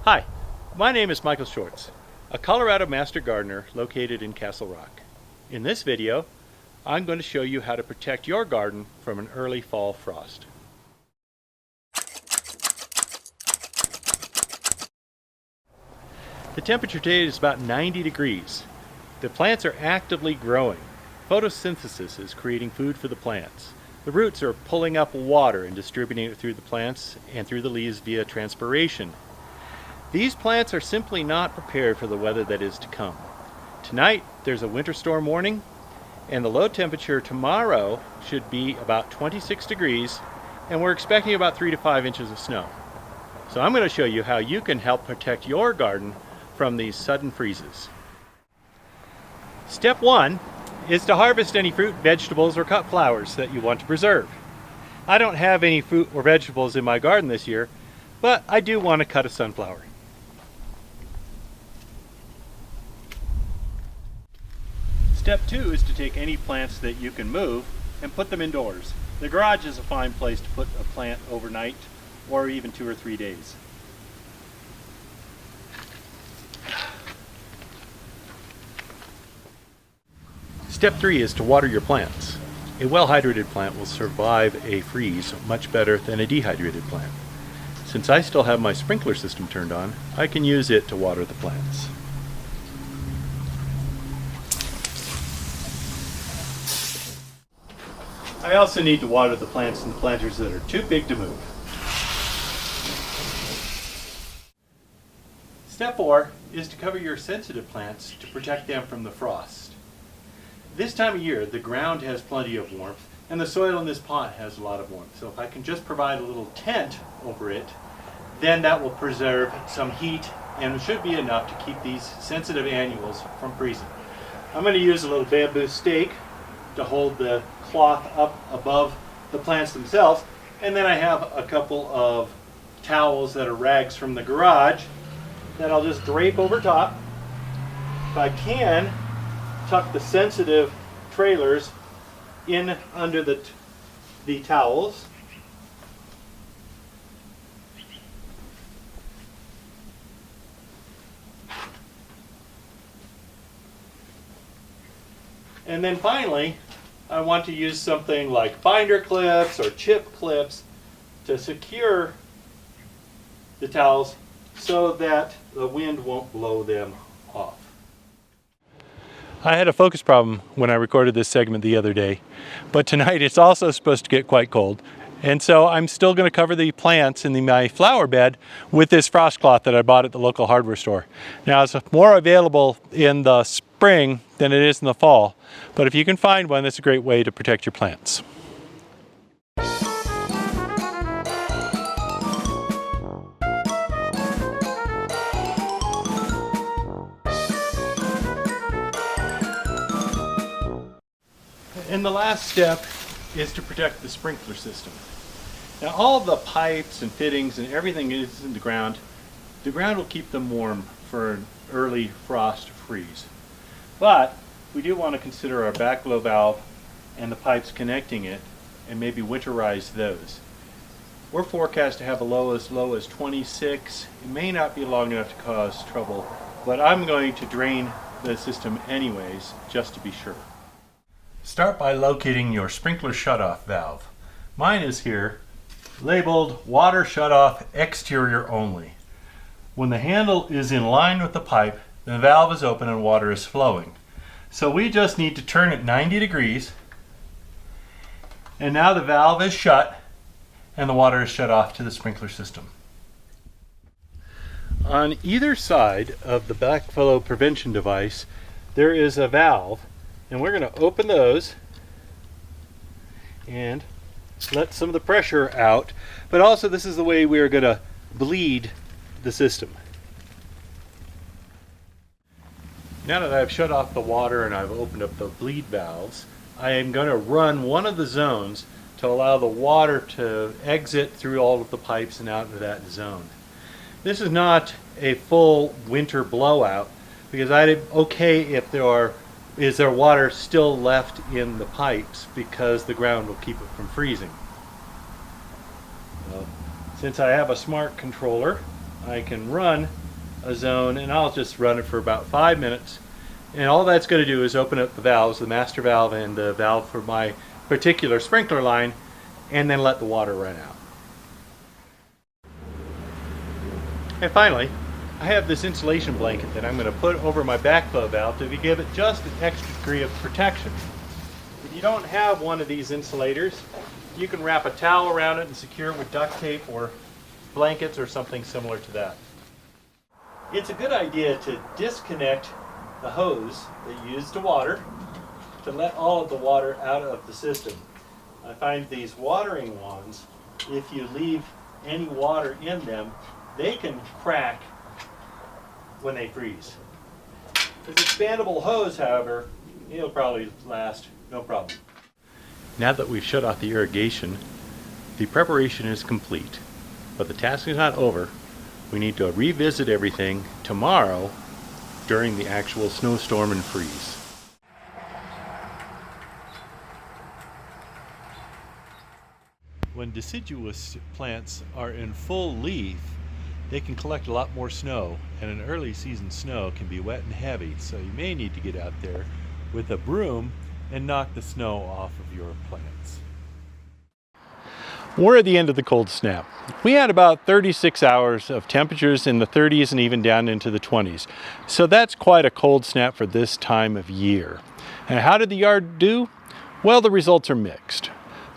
Hi, my name is Michael Schwartz, a Colorado Master Gardener located in Castle Rock. In this video, I'm going to show you how to protect your garden from an early fall frost. The temperature today is about 90 degrees. The plants are actively growing. Photosynthesis is creating food for the plants. The roots are pulling up water and distributing it through the plants and through the leaves via transpiration. These plants are simply not prepared for the weather that is to come. Tonight there's a winter storm warning, and the low temperature tomorrow should be about 26 degrees, and we're expecting about 3 to 5 inches of snow. So I'm going to show you how you can help protect your garden from these sudden freezes. Step 1 is to harvest any fruit, vegetables, or cut flowers that you want to preserve. I don't have any fruit or vegetables in my garden this year, but I do want to cut a sunflower. Step 2 is to take any plants that you can move and put them indoors. The garage is a fine place to put a plant overnight or even 2 or 3 days. Step 3 is to water your plants. A well-hydrated plant will survive a freeze much better than a dehydrated plant. Since I still have my sprinkler system turned on, I can use it to water the plants. I also need to water the plants in the planters that are too big to move. Step 4 is to cover your sensitive plants to protect them from the frost. This time of year, the ground has plenty of warmth, and the soil in this pot has a lot of warmth. So if I can just provide a little tent over it, then that will preserve some heat and it should be enough to keep these sensitive annuals from freezing. I'm going to use a little bamboo stake to hold the cloth up above the plants themselves, and then I have a couple of towels that are rags from the garage that I'll just drape over top. If I can, tuck the sensitive trailers in under the towels. And then finally, I want to use something like binder clips or chip clips to secure the towels so that the wind won't blow them off. I had a focus problem when I recorded this segment the other day, but tonight it's also supposed to get quite cold. And so I'm still going to cover the plants in my flower bed with this frost cloth that I bought at the local hardware store. Now it's more available in the spring than it is in the fall, but if you can find one, that's a great way to protect your plants. And the last step is to protect the sprinkler system. Now all of the pipes and fittings and everything is in the ground. The ground will keep them warm for an early frost freeze. But we do want to consider our backflow valve and the pipes connecting it and maybe winterize those. We're forecast to have a low as 26. It may not be long enough to cause trouble, but I'm going to drain the system anyways just to be sure. Start by locating your sprinkler shutoff valve. Mine is here, labeled water shutoff exterior only. When the handle is in line with the pipe, the valve is open and water is flowing. So we just need to turn it 90 degrees, and now the valve is shut and the water is shut off to the sprinkler system. On either side of the backflow prevention device, there is a valve, and we're going to open those and let some of the pressure out, but also this is the way we are going to bleed the system. Now that I've shut off the water and I've opened up the bleed valves, I am going to run one of the zones to allow the water to exit through all of the pipes and out into that zone. This is not a full winter blowout because I'm okay if is there water still left in the pipes because the ground will keep it from freezing. Since I have a smart controller, I can run a zone, and I'll just run it for about 5 minutes. And all that's going to do is open up the valves, the master valve and the valve for my particular sprinkler line, and then let the water run out. And finally, I have this insulation blanket that I'm going to put over my backflow valve to give it just an extra degree of protection. If you don't have one of these insulators, you can wrap a towel around it and secure it with duct tape or blankets or something similar to that. It's a good idea to disconnect the hose that you use to water to let all of the water out of the system. I find these watering wands, if you leave any water in them, they can crack when they freeze. This expandable hose, however, it'll probably last no problem. Now that we've shut off the irrigation, the preparation is complete, but the task is not over. We need to revisit everything tomorrow during the actual snowstorm and freeze. When deciduous plants are in full leaf, they can collect a lot more snow, and an early season snow can be wet and heavy, so you may need to get out there with a broom and knock the snow off of your plants. We're at the end of the cold snap. We had about 36 hours of temperatures in the 30s and even down into the 20s. So that's quite a cold snap for this time of year. And how did the yard do? Well, the results are mixed.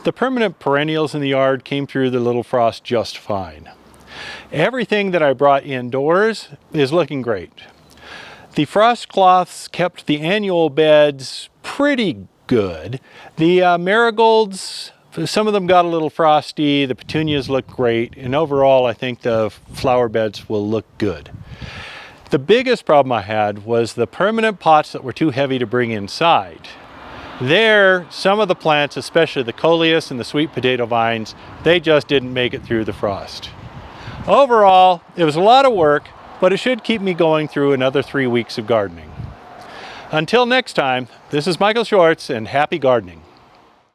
The permanent perennials in the yard came through the little frost just fine. Everything that I brought indoors is looking great. The frost cloths kept the annual beds pretty good. The marigolds, some of them got a little frosty, the petunias look great, and overall I think the flower beds will look good. The biggest problem I had was the permanent pots that were too heavy to bring inside. There, some of the plants, especially the coleus and the sweet potato vines, they just didn't make it through the frost. Overall, it was a lot of work, but it should keep me going through another 3 weeks of gardening. Until next time, this is Michael Schwartz, and happy gardening.